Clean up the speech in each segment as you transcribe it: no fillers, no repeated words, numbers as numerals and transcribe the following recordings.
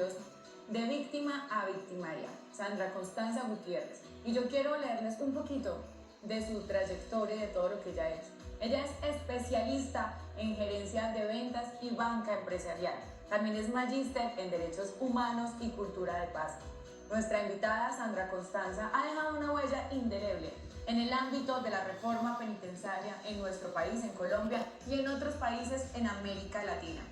apellidos de víctima a victimaria, Sandra Constanza Gutiérrez. Y yo quiero leerles un poquito de su trayectoria y de todo lo que ella ha hecho. Ella es especialista en gerencia de ventas y banca empresarial. También es magíster en derechos humanos y cultura de paz. Nuestra invitada, Sandra Constanza, ha dejado una huella indeleble en el ámbito de la reforma penitenciaria en nuestro país, en Colombia y en otros países en América Latina.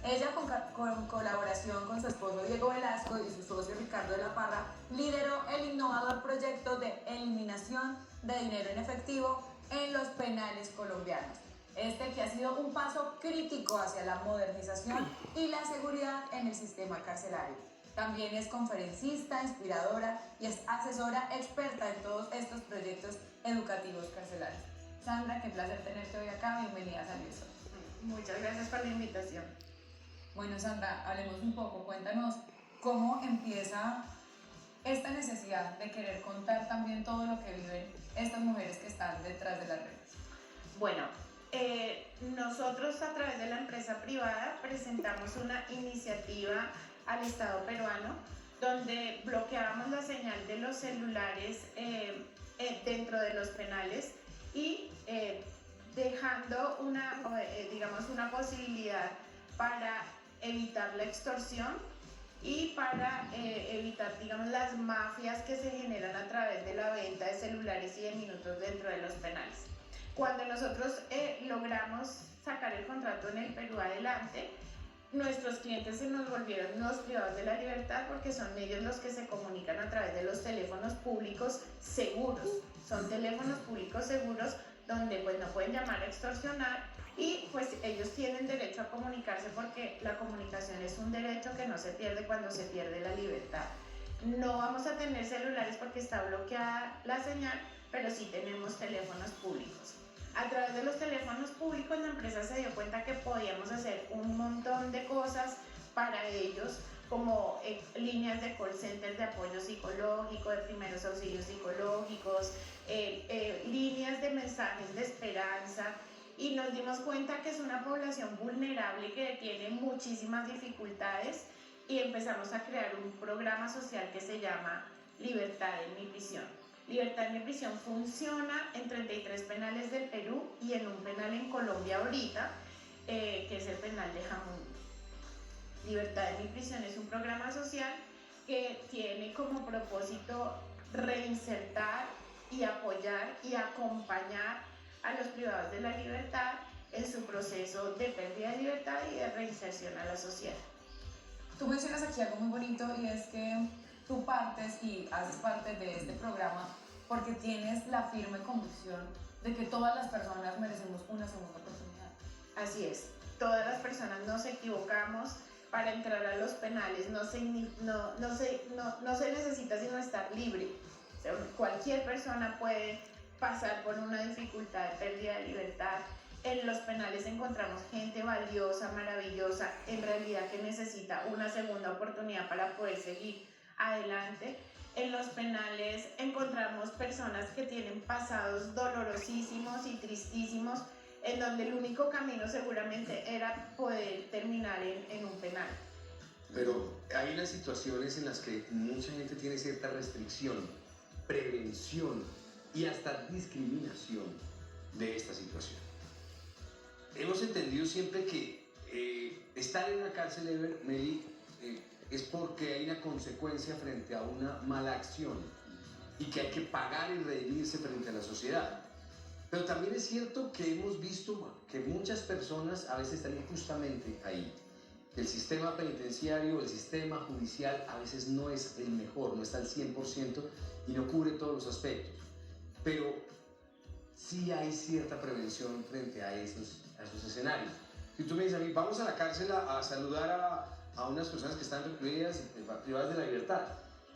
Ella, con colaboración con su esposo Diego Velasco y su socio Ricardo de la Parra, lideró el innovador proyecto de eliminación de dinero en efectivo en los penales colombianos. Que ha sido un paso crítico hacia la modernización y la seguridad en el sistema carcelario. También es conferencista, inspiradora y es asesora experta en todos estos proyectos educativos carcelarios. Sandra, qué placer tenerte hoy acá. Bienvenida a San Luis. Muchas gracias por la invitación. Bueno, Sandra, hablemos un poco. Cuéntanos cómo empieza esta necesidad de querer contar también todo lo que viven estas mujeres que están detrás de las redes. Bueno, nosotros a través de la empresa privada presentamos una iniciativa al Estado peruano donde bloqueábamos la señal de los celulares dentro de los penales y dejando una posibilidad para evitar la extorsión y para evitar, las mafias que se generan a través de la venta de celulares y de minutos dentro de los penales. Cuando nosotros logramos sacar el contrato en el Perú adelante, nuestros clientes se nos volvieron los privados de la libertad porque son ellos los que se comunican a través de los teléfonos públicos seguros. Son teléfonos públicos seguros donde pues no pueden llamar a extorsionar y pues ellos tienen derecho a comunicarse porque la comunicación es un derecho que no se pierde cuando se pierde la libertad. No vamos a tener celulares porque está bloqueada la señal, pero sí tenemos teléfonos públicos. A través de los teléfonos públicos la empresa se dio cuenta que podíamos hacer un montón de cosas para ellos, como líneas de call center de apoyo psicológico, de primeros auxilios psicológicos, líneas de mensajes de esperanza, y nos dimos cuenta que es una población vulnerable que tiene muchísimas dificultades y empezamos a crear un programa social que se llama Libertad en mi prisión. Libertad en mi prisión funciona en 33 penales del Perú y en un penal en Colombia ahorita, que es el penal de Jamundí. Libertad en mi prisión es un programa social que tiene como propósito reinsertar y apoyar y acompañar a los privados de la libertad en su proceso de pérdida de libertad y de reinserción a la sociedad. Tú mencionas aquí algo muy bonito y es que tú partes y haces parte de este programa porque tienes la firme convicción de que todas las personas merecemos una segunda oportunidad. Así es, todas las personas nos equivocamos. Para entrar a los penales no se necesita sino estar libre. O sea, cualquier persona puede pasar por una dificultad de pérdida de libertad. En los penales encontramos gente valiosa, maravillosa, en realidad que necesita una segunda oportunidad para poder seguir adelante. En los penales encontramos personas que tienen pasados dolorosísimos y tristísimos, en donde el único camino seguramente era poder terminar en un penal. Pero hay unas situaciones en las que mucha gente tiene cierta restricción, prevención y hasta discriminación de esta situación. Hemos entendido siempre que estar en una cárcel, Meli, es porque hay una consecuencia frente a una mala acción y que hay que pagar y redimirse frente a la sociedad. Pero también es cierto que hemos visto que muchas personas a veces están injustamente ahí. El sistema penitenciario, el sistema judicial a veces no es el mejor, no está al 100% y no cubre todos los aspectos. Pero sí hay cierta prevención frente a esos escenarios. Si tú me dices a mí, vamos a la cárcel a saludar a unas personas que están recluidas y privadas de la libertad,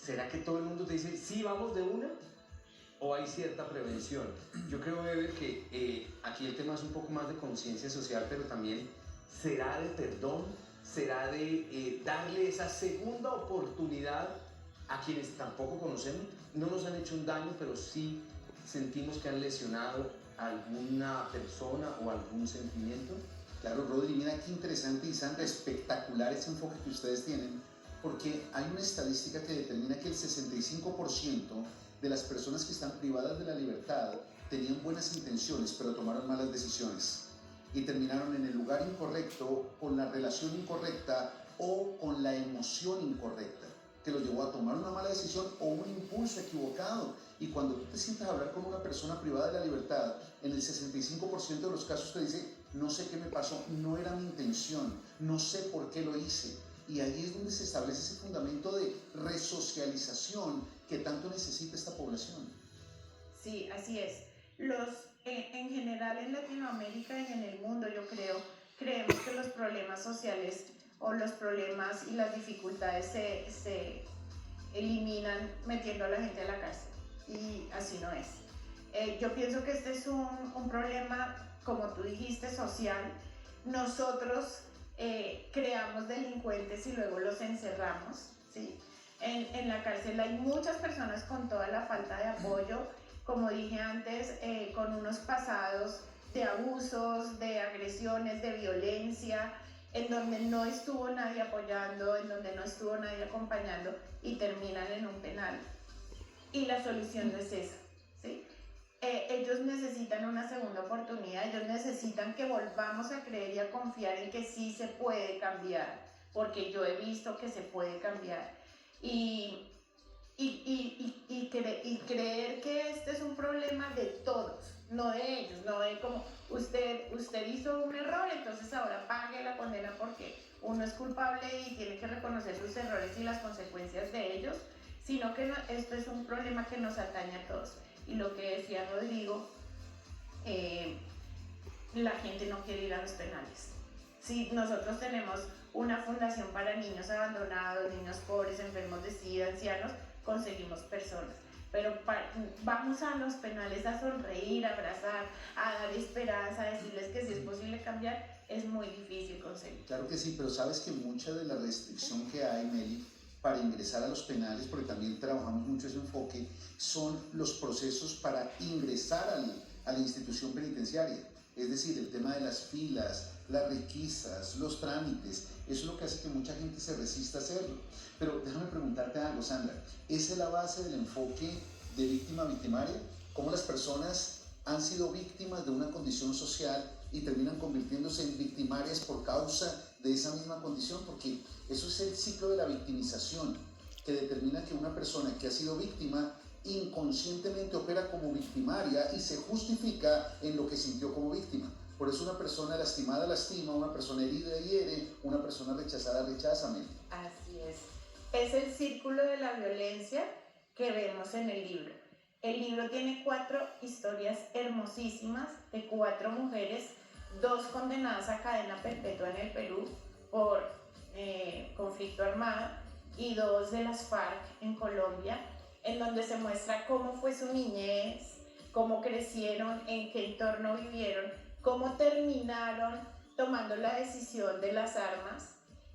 ¿será que todo el mundo te dice, sí, vamos de una? ¿O hay cierta prevención? Yo creo, Weber, que aquí el tema es un poco más de conciencia social, pero también será de perdón, será de darle esa segunda oportunidad a quienes tampoco conocemos, no nos han hecho un daño, pero sí sentimos que han lesionado a alguna persona o algún sentimiento. Claro, Rodri, mira qué interesante y Sandra, espectacular ese enfoque que ustedes tienen, porque hay una estadística que determina que el 65% de las personas que están privadas de la libertad tenían buenas intenciones, pero tomaron malas decisiones y terminaron en el lugar incorrecto, con la relación incorrecta o con la emoción incorrecta, que lo llevó a tomar una mala decisión o un impulso equivocado. Y cuando tú te sientas a hablar con una persona privada de la libertad, en el 65% de los casos te dice, no sé qué me pasó, no era mi intención, no sé por qué lo hice. Y ahí es donde se establece ese fundamento de resocialización que tanto necesita esta población. Sí, así es. En general en Latinoamérica y en el mundo, yo creo, creemos que los problemas sociales o los problemas y las dificultades se eliminan metiendo a la gente a la cárcel. Y así no es. Yo pienso que este es un problema, como tú dijiste, social. Nosotros creamos delincuentes y luego los encerramos, ¿sí? En la cárcel hay muchas personas con toda la falta de apoyo, como dije antes, con unos pasados de abusos, de agresiones, de violencia, en donde no estuvo nadie apoyando, en donde no estuvo nadie acompañando y terminan en un penal. Y la solución no es esa, ¿sí? Ellos necesitan una segunda oportunidad, ellos necesitan que volvamos a creer y a confiar en que sí se puede cambiar, porque yo he visto que se puede cambiar. Y creer que este es un problema de todos, no de ellos, no de como usted hizo un error, entonces ahora pague la condena porque uno es culpable y tiene que reconocer sus errores y las consecuencias de ellos, sino que esto es un problema que nos atañe a todos. Y lo que decía Rodrigo, la gente no quiere ir a los penales. Si nosotros tenemos una fundación para niños abandonados, niños pobres, enfermos de SIDA, ancianos, conseguimos personas. Pero vamos a los penales a sonreír, a abrazar, a dar esperanza, a decirles que si es posible cambiar, es muy difícil conseguir. Claro que sí, pero sabes que mucha de la restricción que hay, Meli, para ingresar a los penales, porque también trabajamos mucho ese enfoque, son los procesos para ingresar a la institución penitenciaria. Es decir, el tema de las filas, las requisas, los trámites, eso es lo que hace que mucha gente se resista a hacerlo. Pero déjame preguntarte algo, Sandra, ¿esa es la base del enfoque de víctima-victimaria? ¿Cómo las personas han sido víctimas de una condición social y terminan convirtiéndose en victimarias por causa de esa misma condición? Porque eso es el ciclo de la victimización, que determina que una persona que ha sido víctima inconscientemente opera como victimaria y se justifica en lo que sintió como víctima. Por eso una persona lastimada lastima, una persona herida hiere, una persona rechazada rechaza. Así es. Es el círculo de la violencia que vemos en el libro. El libro tiene 4 historias hermosísimas de 4 mujeres, 2 condenadas a cadena perpetua en el Perú por conflicto armado y 2 de las FARC en Colombia, en donde se muestra cómo fue su niñez, cómo crecieron, en qué entorno vivieron, cómo terminaron tomando la decisión de las armas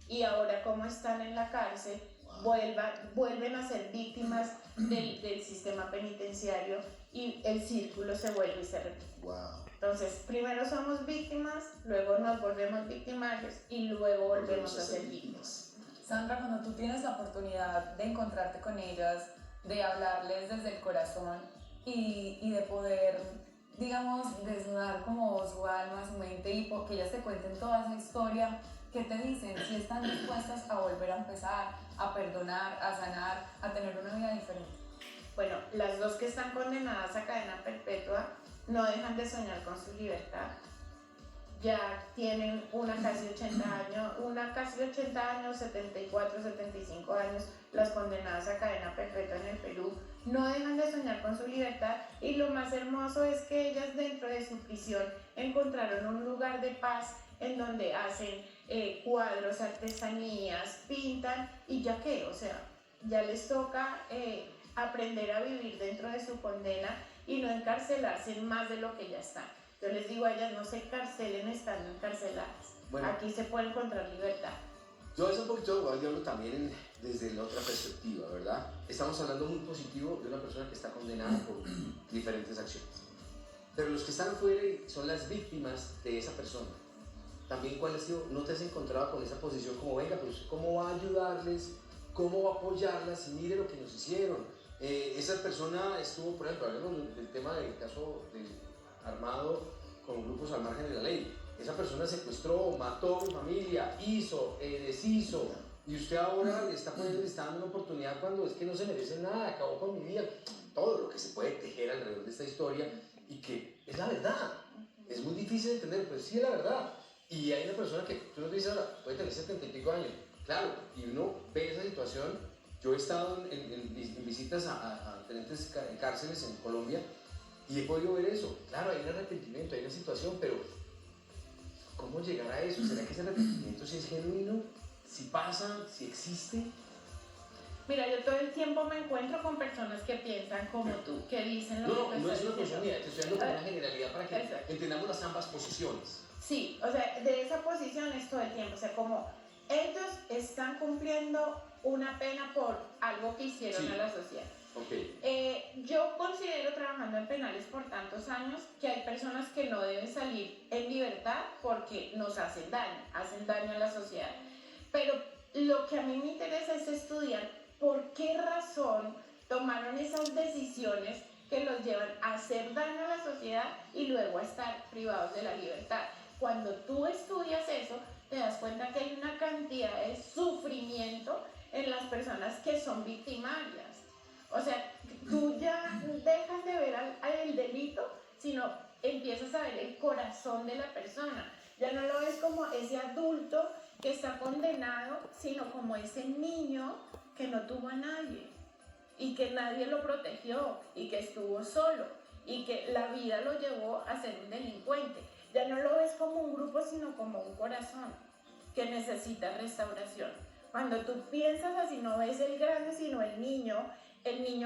y ahora cómo están en la cárcel, vuelven a ser víctimas del sistema penitenciario y el círculo se vuelve y se repite. Wow. Entonces, primero somos víctimas, luego nos volvemos victimarios y luego volvemos a ser víctimas. Sandra, cuando tú tienes la oportunidad de encontrarte con ellas, de hablarles desde el corazón y de poder, digamos, desnudar como su alma, su mente y que ellas te cuenten toda esa historia, ¿qué te dicen? Si están dispuestas a volver a empezar, a perdonar, a sanar, a tener una vida diferente. Bueno, las 2 que están condenadas a cadena perpetua no dejan de soñar con su libertad. Ya tienen una casi 80 años, 74, 75 años, las condenadas a cadena perpetua en el Perú. No dejan de soñar con su libertad y lo más hermoso es que ellas dentro de su prisión encontraron un lugar de paz en donde hacen cuadros, artesanías, pintan y ya qué, o sea, ya les toca aprender a vivir dentro de su condena y no encarcelarse más de lo que ya están. Yo les digo a ellas, no se encarcelen estando encarceladas. Bueno, aquí se puede encontrar libertad. Yo eso un poquito yo hablo también desde la otra perspectiva, ¿verdad? Estamos hablando muy positivo de una persona que está condenada por diferentes acciones. Pero los que están afuera son las víctimas de esa persona. También, ¿cuál ha sido? ¿No te has encontrado con esa posición como, venga, pues, cómo va a ayudarles ¿cómo va a apoyarlas? Y mire lo que nos hicieron. Esa persona estuvo, por ejemplo, hablemos del tema del caso del armado con grupos al margen de la ley. Esa persona secuestró, mató a mi familia, hizo, deshizo. Y usted ahora le está dando una oportunidad cuando es que no se merece nada, acabó con mi vida. Todo lo que se puede tejer alrededor de esta historia y que es la verdad. Es muy difícil de entender, pero sí es la verdad. Y hay una persona que, tú nos dices ahora, puede tener 70 y pico años. Claro, y uno ve esa situación. Yo he estado en visitas a diferentes cárceles en Colombia y he podido ver eso. Claro, hay un arrepentimiento, hay una situación, pero ¿cómo llegar a eso? ¿Será que ese arrepentimiento si es genuino? ¿Si pasa? ¿Si existe? Mira, yo todo el tiempo me encuentro con personas que piensan como tú, que dicen lo que tú No estás es una diciendo. cosa mía, te estoy dando como una generalidad para que Exacto. entendamos las ambas posiciones. Sí, o sea, de esa posición es todo el tiempo, o sea, como ellos están cumpliendo una pena por algo que hicieron Sí. a la sociedad. Ok. Yo considero, trabajando en penales por tantos años, que hay personas que no deben salir en libertad porque nos hacen daño a la sociedad. Pero lo que a mí me interesa es estudiar por qué razón tomaron esas decisiones que los llevan a hacer daño a la sociedad y luego a estar privados de la libertad. Cuando tú estudias eso, te das cuenta que hay una cantidad de sufrimiento en las personas que son victimarias. O sea, tú ya dejas de ver el delito, sino empiezas a ver el corazón de la persona. Ya no lo ves como ese adulto que está condenado, sino como ese niño que no tuvo a nadie y que nadie lo protegió y que estuvo solo y que la vida lo llevó a ser un delincuente. Ya no lo ves como un grupo, sino como un corazón que necesita restauración. Cuando tú piensas así, no ves el grande, sino el niño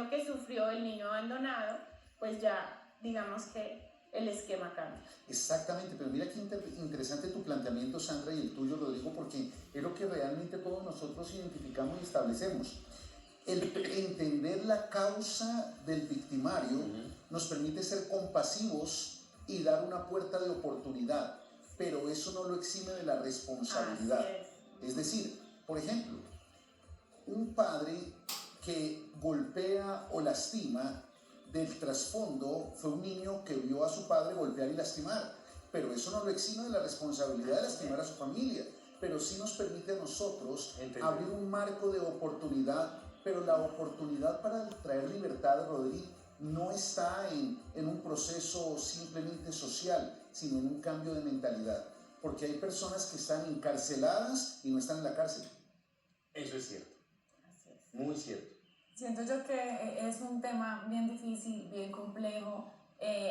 que sufrió, el niño abandonado, pues ya digamos que el esquema cambia. Exactamente, pero mira qué interesante tu planteamiento, Sandra, y el tuyo, Rodrigo, porque es lo que realmente todos nosotros identificamos y establecemos. El entender la causa del victimario nos permite ser compasivos y dar una puerta de oportunidad, pero eso no lo exime de la responsabilidad. Así Es decir, por ejemplo, un padre que golpea o lastima, del trasfondo fue un niño que vio a su padre golpear y lastimar, pero eso no lo exime de la responsabilidad de lastimar a su familia, pero sí nos permite a nosotros abrir un marco de oportunidad, pero la oportunidad para traer libertad, Rodrigo, no está en un proceso simplemente social, sino en un cambio de mentalidad, porque hay personas que están encarceladas y no están en la cárcel. Eso es cierto. Así es. Muy cierto. Siento yo que es un tema bien difícil, bien complejo.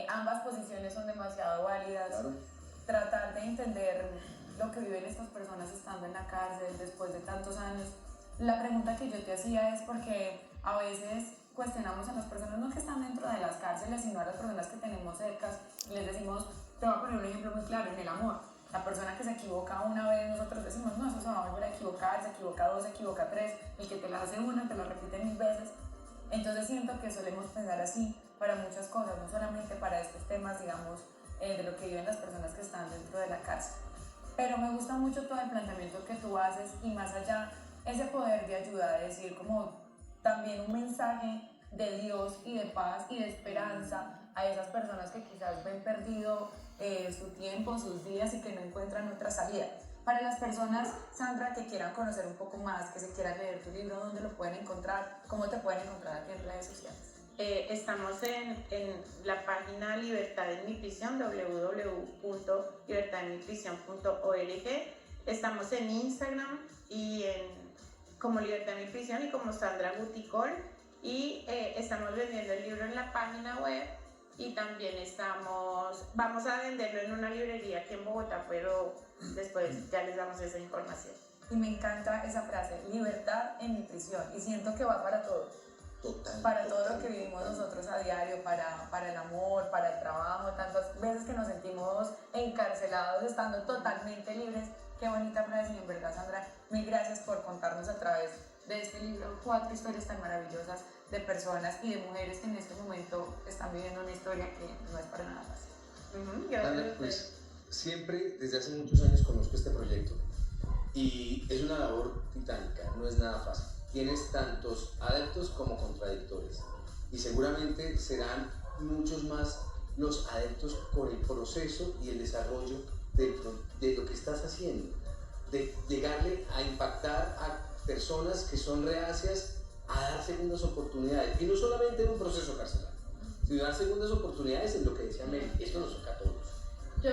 Ambas posiciones son demasiado válidas. Claro. Tratar de entender lo que viven estas personas estando en la cárcel después de tantos años. La pregunta que yo te hacía es porque a veces cuestionamos a las personas no que están dentro de las cárceles, sino a las personas que tenemos cerca y les decimos, te voy a poner un ejemplo muy claro, en el amor. La persona que se equivoca una vez, nosotros decimos, no, eso se va a volver a equivocar, se equivoca dos, se equivoca tres, el que te la hace una, te la repite 1000 veces. Entonces siento que solemos pensar así para muchas cosas, no solamente para estos temas, digamos, de lo que viven las personas que están dentro de la cárcel. Pero me gusta mucho todo el planteamiento que tú haces y más allá, ese poder de ayuda, de decir como también un mensaje de Dios y de paz y de esperanza a esas personas que quizás ven perdido su tiempo, sus días y que no encuentran otra salida. Para las personas, Sandra, que quieran conocer un poco más, que se quieran leer tu libro, ¿dónde lo pueden encontrar? ¿Cómo te pueden encontrar aquí en redes sociales? Estamos en la página Libertad en mi prisión, www.libertadenmiprisión.org. Estamos en Instagram y como Libertad en mi prisión y como Sandra Guticol. Y estamos vendiendo el libro en la página web y también vamos a venderlo en una librería aquí en Bogotá, pero después ya les damos esa información. Y me encanta esa frase, libertad en mi prisión, y siento que va para todo. Para todo lo que vivimos nosotros a diario, para el amor, para el trabajo, tantas veces que nos sentimos encarcelados estando totalmente libres. Qué bonita frase, y en verdad, Sandra, mil gracias por contarnos a través de este libro 4 historias tan maravillosas de personas y de mujeres que en este momento están viviendo una historia que no es para nada fácil. Ana, pues siempre desde hace muchos años conozco este proyecto y es una labor titánica, no es nada fácil. tienes tantos adeptos como contradictores. Y seguramente serán muchos más los adeptos por el proceso y el desarrollo de lo que estás haciendo. De llegarle a impactar a personas que son reacias a dar segundas oportunidades. Y no solamente en un proceso carcelario, sino dar segundas oportunidades en lo que decía Meli. Esto nos toca a todos. Yo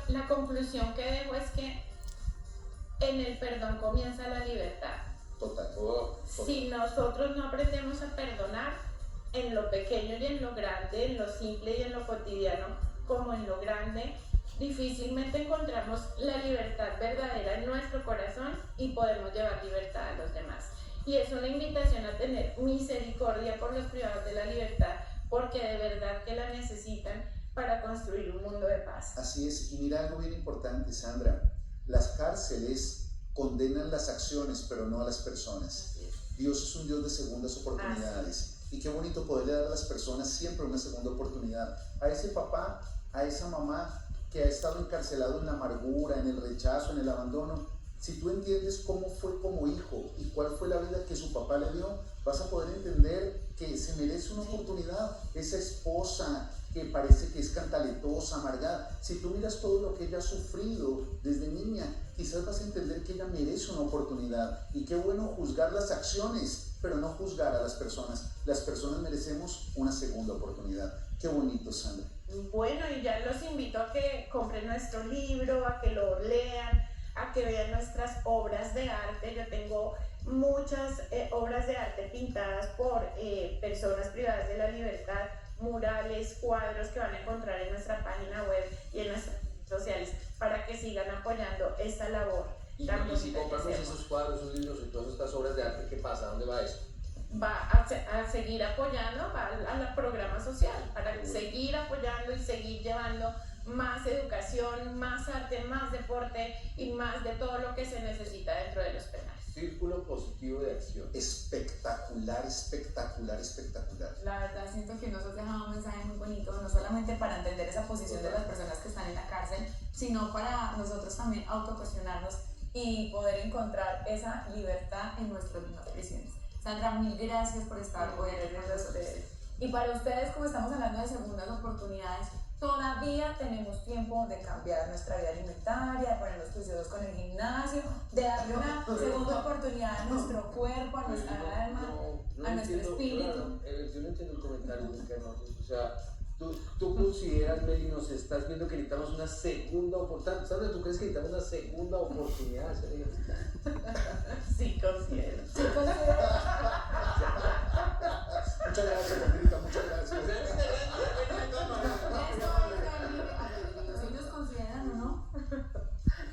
la conclusión que dejo es que en el perdón comienza la libertad. Total. Si nosotros no aprendemos a perdonar en lo pequeño y en lo grande, en lo simple y en lo cotidiano, como en lo grande, difícilmente encontramos la libertad verdadera en nuestro corazón y podemos llevar libertad a los demás. Y es una invitación a tener misericordia por los privados de la libertad, porque de verdad que la necesitan para construir un mundo de paz. Así es, y mira algo bien importante, Sandra. Las cárceles condenan las acciones, pero no a las personas. Dios es un Dios de segundas oportunidades. Y qué bonito poderle dar a las personas siempre una segunda oportunidad. A ese papá, a esa mamá que ha estado encarcelado en la amargura, en el rechazo, en el abandono, si tú entiendes cómo fue como hijo y cuál fue la vida que su papá le dio, vas a poder entender que se merece una oportunidad. Esa esposa que parece que es cantaletosa, amargada, si tú miras todo lo que ella ha sufrido desde niña, quizás vas a entender que ella merece una oportunidad. Y qué bueno juzgar las acciones, pero no juzgar a las personas. Las personas merecemos una segunda oportunidad. Qué bonito, Sandra. Bueno, y ya los invito a que compren nuestro libro, a que lo lean, a que vean nuestras obras de arte. Yo tengo muchas obras de arte pintadas por personas privadas de la libertad, murales, cuadros que van a encontrar en nuestra página web y en nuestras redes sociales para que sigan apoyando esta labor. Y si compramos esos cuadros, esos libros y todas estas obras de arte, ¿qué pasa? ¿Dónde va eso? Va a seguir apoyando al programa social, para seguir apoyando y seguir llevando más educación, más arte, más deporte y más de todo lo que se necesita dentro de los penales. Círculo positivo de acción. Espectacular, espectacular, espectacular. La verdad siento que nos has dejado un mensaje muy bonito, no solamente para entender esa posición de las personas que están en la cárcel, sino para nosotros también autocuestionarnos y poder encontrar esa libertad en nuestras mismas prisiones. Sandra, mil gracias por estar hoy aquí con nosotros. Y para ustedes, como estamos hablando de segundas oportunidades, todavía tenemos tiempo de cambiar nuestra vida alimentaria, de ponernos juiciosos con el gimnasio, de darle una segunda oportunidad a nuestro cuerpo, a nuestra alma, a nuestro espíritu. Claro, yo no entiendo el comentario nunca, ¿no? O sea, tú consideras, Meli, nos estás viendo que necesitamos una segunda oportunidad. ¿Sabes? ¿Tú crees que necesitamos una segunda oportunidad de hacer ejercicio? Sí, considero. Sí, considero. Muchas gracias, Sandrita, muchas gracias. Si ellos consideran o no.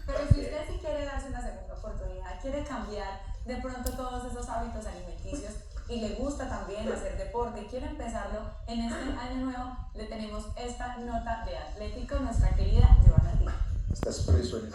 Pero si usted sí quiere darse una segunda oportunidad, quiere cambiar de pronto todos esos hábitos alimenticios y le gusta también hacer deporte, quiere empezarlo en este año nuevo, le tenemos esta nota de Atlético, nuestra querida Joana Díaz. Estás preso en